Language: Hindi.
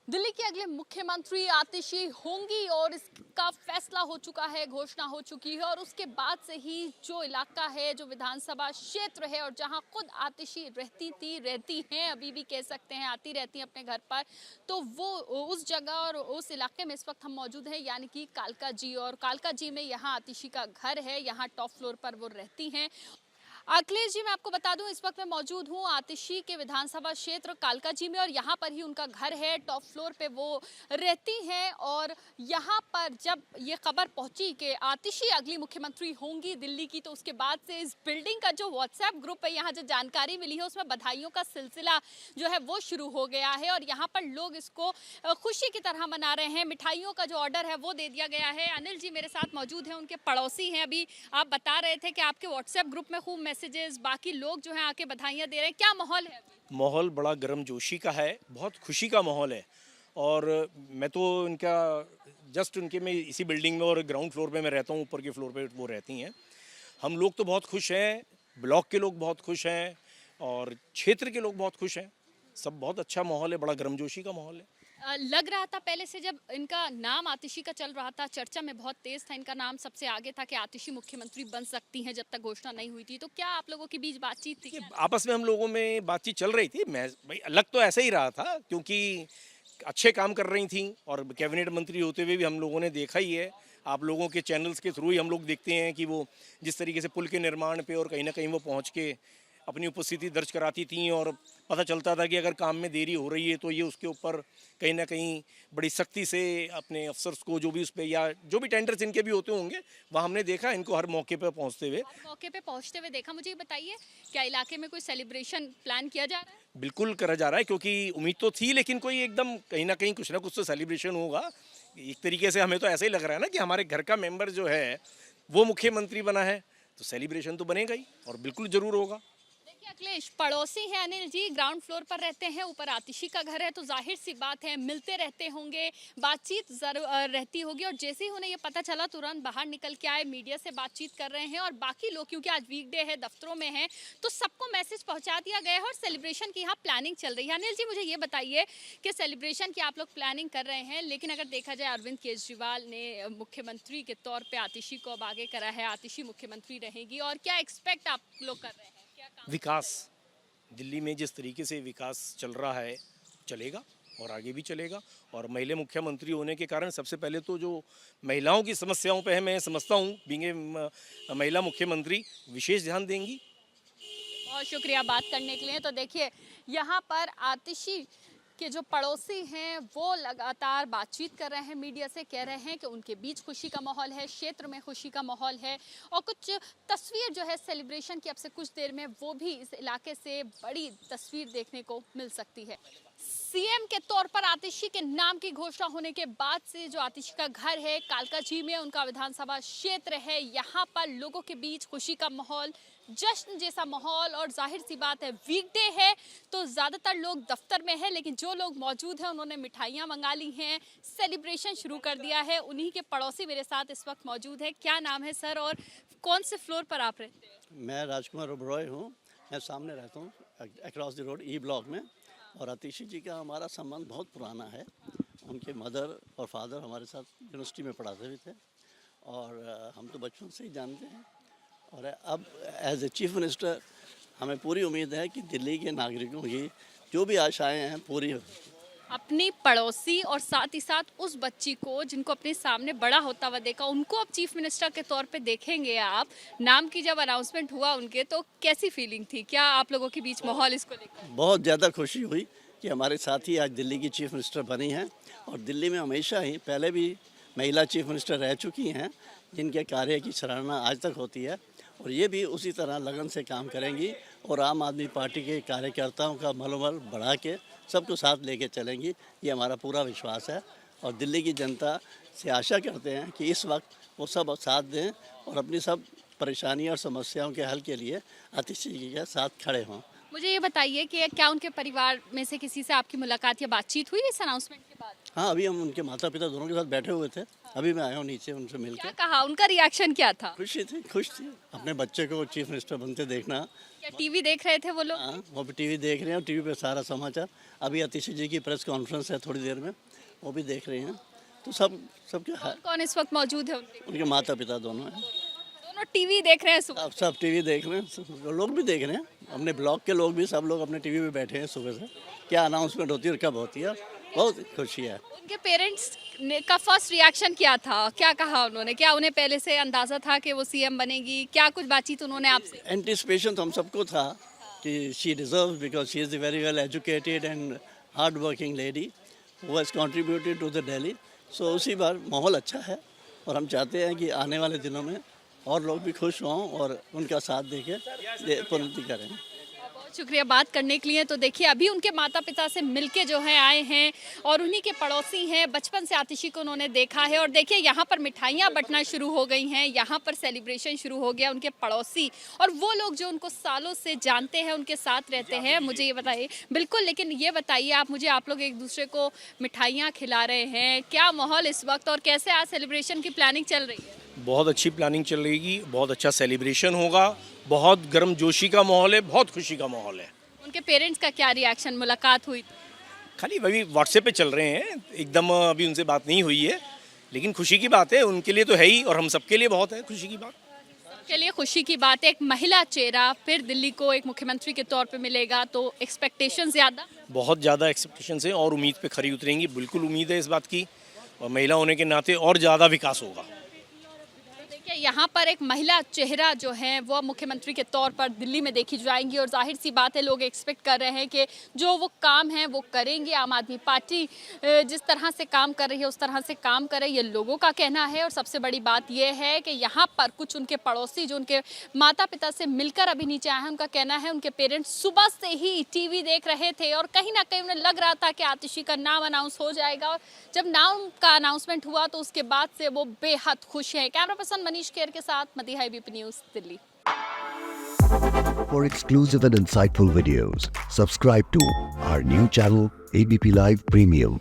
दिल्ली की अगले मुख्यमंत्री आतिशी होंगी और इसका फैसला हो चुका है, घोषणा हो चुकी है। और उसके बाद से ही जो इलाका है, जो विधानसभा क्षेत्र है और जहां खुद आतिशी रहती हैं, अभी भी कह सकते हैं, आती रहती हैं अपने घर पर, तो वो उस जगह और उस इलाके में इस वक्त हम मौजूद हैं, यानी कि कालका जी। और कालका जी में यहाँ आतिशी का घर है, यहाँ टॉप फ्लोर पर वो रहती हैं। अखिलेश जी, मैं आपको बता दूं, इस वक्त मैं मौजूद हूं आतिशी के विधानसभा क्षेत्र कालका जी में और यहां पर ही उनका घर है, टॉप फ्लोर पे वो रहती हैं। और यहां पर जब ये खबर पहुंची कि आतिशी अगली मुख्यमंत्री होंगी दिल्ली की, तो उसके बाद से इस बिल्डिंग का जो व्हाट्सएप ग्रुप है, यहाँ जो जानकारी मिली है उसमें बधाइयों का सिलसिला जो है वो शुरू हो गया है। और यहाँ पर लोग इसको खुशी की तरह मना रहे हैं। मिठाइयों का जो ऑर्डर है वो दे दिया गया है। अनिल जी मेरे साथ मौजूद हैं, उनके पड़ोसी हैं। अभी आप बता रहे थे कि आपके व्हाट्सएप ग्रुप में खूब मैसेजेस, बाकी लोग जो हैं आके बधाइयां दे रहे हैं, क्या माहौल है? माहौल बड़ा गर्मजोशी का है, बहुत खुशी का माहौल है। और मैं तो इनका जस्ट उनके में इसी बिल्डिंग में और ग्राउंड फ्लोर पे मैं रहता हूँ, ऊपर के फ्लोर पे वो रहती हैं। हम लोग तो बहुत खुश हैं, ब्लॉक के लोग बहुत खुश हैं और क्षेत्र के लोग बहुत खुश हैं। सब बहुत अच्छा माहौल है, बड़ा गर्मजोशी का माहौल है। लग रहा था पहले से, जब इनका नाम आतिशी का चल रहा था, चर्चा में बहुत तेज था, इनका नाम सबसे आगे था कि आतिशी मुख्यमंत्री बन सकती हैं, जब तक घोषणा नहीं हुई थी। तो क्या आप लोगों के बीच बातचीत थी ये क्या? आपस में हम लोगों में बातचीत चल रही थी। मैं भाई लग तो ऐसा ही रहा था, क्योंकि अच्छे काम कर रही थी और कैबिनेट मंत्री होते हुए भी हम लोगों ने देखा ही है। आप लोगों के चैनल्स के थ्रू ही हम लोग देखते हैं कि वो जिस तरीके से पुल के निर्माण पे और कहीं ना कहीं वो पहुंच के अपनी उपस्थिति दर्ज कराती थी और पता चलता था कि अगर काम में देरी हो रही है तो ये उसके ऊपर कहीं ना कहीं बड़ी सख्ती से अपने अफसर्स को, जो भी उस पर या जो भी टेंडर्स इनके भी होते होंगे, वहाँ हमने देखा इनको हर मौके पर पहुँचते हुए। हर मौके पे पहुंचते हुए देखा। मुझे ये बताइए, क्या इलाके में कोई सेलिब्रेशन प्लान किया जा रहा है? बिल्कुल करा जा रहा है, क्योंकि उम्मीद तो थी, लेकिन कोई एकदम कहीं ना कुछ तो सेलिब्रेशन होगा। एक तरीके से हमें तो ऐसा ही लग रहा है ना कि हमारे घर का मेंबर जो है वो मुख्यमंत्री बना है, तो सेलिब्रेशन तो बनेगा ही और बिल्कुल ज़रूर होगा। देखिए अखिलेश, पड़ोसी हैं अनिल जी, ग्राउंड फ्लोर पर रहते हैं, ऊपर आतिशी का घर है, तो जाहिर सी बात है मिलते रहते होंगे, बातचीत जरूर रहती होगी। और जैसे ही उन्हें ये पता चला, तुरंत बाहर निकल के आए, मीडिया से बातचीत कर रहे हैं। और बाकी लोग, क्योंकि आज वीकडे है, दफ्तरों में हैं, तो सबको मैसेज पहुंचा दिया गया है और सेलिब्रेशन की यहाँ प्लानिंग चल रही है। अनिल जी, मुझे ये बताइए कि सेलिब्रेशन की आप लोग प्लानिंग कर रहे हैं, लेकिन अगर देखा जाए, अरविंद केजरीवाल ने मुख्यमंत्री के तौर पर आतिशी को अब आगे करा है, आतिशी मुख्यमंत्री रहेगी, और क्या एक्सपेक्ट आप लोग कर रहे हैं? क्या काम? विकास, दिल्ली में जिस तरीके से विकास चल रहा है, चलेगा और आगे भी चलेगा। और महिला मुख्यमंत्री होने के कारण सबसे पहले तो जो महिलाओं की समस्याओं पे है, मैं समझता हूँ बींगे महिला मुख्यमंत्री विशेष ध्यान देंगी। बहुत शुक्रिया बात करने के लिए। तो देखिए, यहाँ पर आतिशी के जो पड़ोसी हैं वो लगातार बातचीत कर रहे हैं मीडिया से, कह रहे हैं कि उनके बीच खुशी का माहौल है, क्षेत्र में खुशी का माहौल है। और कुछ तस्वीर जो है सेलिब्रेशन की, अब से कुछ देर में वो भी इस इलाके से बड़ी तस्वीर देखने को मिल सकती है। सीएम के तौर पर आतिशी के नाम की घोषणा होने के बाद से जो आतिशी का घर है कालका जी में, उनका विधानसभा क्षेत्र है, यहाँ पर लोगों के बीच खुशी का माहौल, जश्न जैसा माहौल। और जाहिर सी बात है वीकडे है तो ज्यादातर लोग दफ्तर में है, लेकिन जो लोग मौजूद हैं उन्होंने मिठाइयाँ मंगा ली हैं, सेलिब्रेशन शुरू कर दिया है। उन्हीं के पड़ोसी मेरे साथ इस वक्त मौजूद है। क्या नाम है सर और कौन से फ्लोर पर आप रहते हैं? मैं राजकुमार ओबरॉय हूँ। मैं सामने रहता हूँ across the road E block में। और आतिशी जी का हमारा संबंध बहुत पुराना है। उनके मदर और फादर हमारे साथ यूनिवर्सिटी में पढ़ाते भी थे और हम तो बचपन से ही जानते हैं। और अब एज ए चीफ मिनिस्टर हमें पूरी उम्मीद है कि दिल्ली के नागरिकों की जो भी आशाएं हैं पूरी हो। अपनी पड़ोसी और साथ ही साथ उस बच्ची को जिनको अपने सामने बड़ा होता हुआ देखा, उनको अब चीफ मिनिस्टर के तौर पे देखेंगे आप। नाम की जब अनाउंसमेंट हुआ उनके, तो कैसी फीलिंग थी? क्या आप लोगों के बीच माहौल इसको लेकर? बहुत ज़्यादा खुशी हुई कि हमारे साथी आज दिल्ली की चीफ मिनिस्टर बनी हैं। और दिल्ली में हमेशा ही पहले भी महिला चीफ मिनिस्टर रह चुकी हैं, जिनके कार्य की सराहना आज तक होती है। और ये भी उसी तरह लगन से काम करेंगी और आम आदमी पार्टी के कार्यकर्ताओं का मनोबल बढ़ा के सबको साथ लेके चलेंगी, ये हमारा पूरा विश्वास है। और दिल्ली की जनता से आशा करते हैं कि इस वक्त वो सब साथ दें और अपनी सब परेशानियों और समस्याओं के हल के लिए आतिशी जी के साथ खड़े हों। मुझे ये बताइए कि क्या उनके परिवार में से किसी से आपकी मुलाकात या बातचीत हुई इस अनाउंसमेंट के बाद? हाँ, अभी हम उनके माता पिता दोनों के साथ बैठे हुए थे, अभी मैं आया हूँ नीचे उनसे मिल क्या के। कहा, उनका रिएक्शन क्या था? खुश थी अपने बच्चे को चीफ मिनिस्टर बनते देखना। क्या टीवी देख रहे थे वो लोग? हाँ, वो भी टीवी देख रहे हैं और टीवी पे सारा समाचार। अभी आतिशी जी की प्रेस कॉन्फ्रेंस है थोड़ी देर में, वो भी देख रहे हैं। तो सबके कौन इस वक्त मौजूद है उनके? उनके माता पिता दोनों हैं। दोनों टीवी देख रहे हैं सुबह। अब सब टीवी देख रहे हैं, लोग भी देख रहे हैं, अपने ब्लॉक के लोग भी, सब लोग अपने टीवी पे बैठे हैं सुबह से। क्या अनाउंसमेंट होती है और कब होती है, बहुत खुशी है। उनके पेरेंट्स ने का फर्स्ट रिएक्शन क्या था, क्या कहा उन्होंने? क्या उन्हें पहले से अंदाजा था कि वो सीएम बनेगी? क्या कुछ बातचीत उन्होंने आपसे? एंटिसिपेशन तो हम सबको था कि she deserve because she is very well educated and hard working lady who has contributed to the Delhi. So उसी बार माहौल अच्छा है और हम चाहते हैं कि आने वाले दिनों में और लोग भी खुश हों और उनका साथ देके उन्नति करें। बहुत शुक्रिया बात करने के लिए। तो देखिए अभी उनके माता पिता से मिलके जो है आए हैं और उन्हीं के पड़ोसी हैं, बचपन से आतिशी को उन्होंने देखा है और देखिए यहाँ पर मिठाइयाँ बंटना शुरू हो गई हैं, यहाँ पर सेलिब्रेशन शुरू हो गया। उनके पड़ोसी और वो लोग जो उनको सालों से जानते हैं, उनके साथ रहते हैं। मुझे ये बताइए, बिल्कुल, लेकिन ये बताइए आप मुझे, आप लोग एक दूसरे को मिठाइयाँ खिला रहे हैं, क्या माहौल इस वक्त और कैसे आज सेलिब्रेशन की प्लानिंग चल रही है? बहुत अच्छी प्लानिंग चल रही, बहुत अच्छा सेलिब्रेशन होगा, बहुत गर्मजोशी का माहौल है, बहुत खुशी का माहौल है। उनके पेरेंट्स का क्या रिएक्शन, मुलाकात हुई? खाली अभी व्हाट्सएप पे चल रहे हैं, एकदम अभी उनसे बात नहीं हुई है, लेकिन खुशी की बात है, उनके लिए तो है ही और हम सबके लिए बहुत है खुशी की बात। के लिए खुशी की बात है, एक महिला चेहरा फिर दिल्ली को एक मुख्यमंत्री के तौर पे मिलेगा, तो एक्सपेक्टेशन ज़्यादा? बहुत ज़्यादा एक्सपेक्टेशन है और उम्मीद पे खरी उतरेंगी, बिल्कुल उम्मीद है इस बात की, और महिला होने के नाते और ज़्यादा विकास होगा। देखिए यहाँ पर एक महिला चेहरा जो है वो मुख्यमंत्री के तौर पर दिल्ली में देखी जाएंगी और जाहिर सी बात है लोग एक्सपेक्ट कर रहे हैं कि जो वो काम है वो करेंगे। आम आदमी पार्टी जिस तरह से काम कर रही है उस तरह से काम करे, ये लोगों का कहना है। और सबसे बड़ी बात ये है कि यहाँ पर कुछ उनके पड़ोसी जो उनके माता पिता से मिलकर अभी नीचे आए हैं, उनका कहना है उनके पेरेंट्स सुबह से ही टीवी देख रहे थे और कहीं ना कहीं उन्हें लग रहा था कि आतिशी का नाम अनाउंस हो जाएगा और जब नाम का अनाउंसमेंट हुआ तो उसके बाद से वो बेहद खुश हैं। कैमरा पर्सन मनीष खेर के साथ Madiha ABP news Delhi. For exclusive and insightful videos, subscribe to our new channel ABP Live Premium.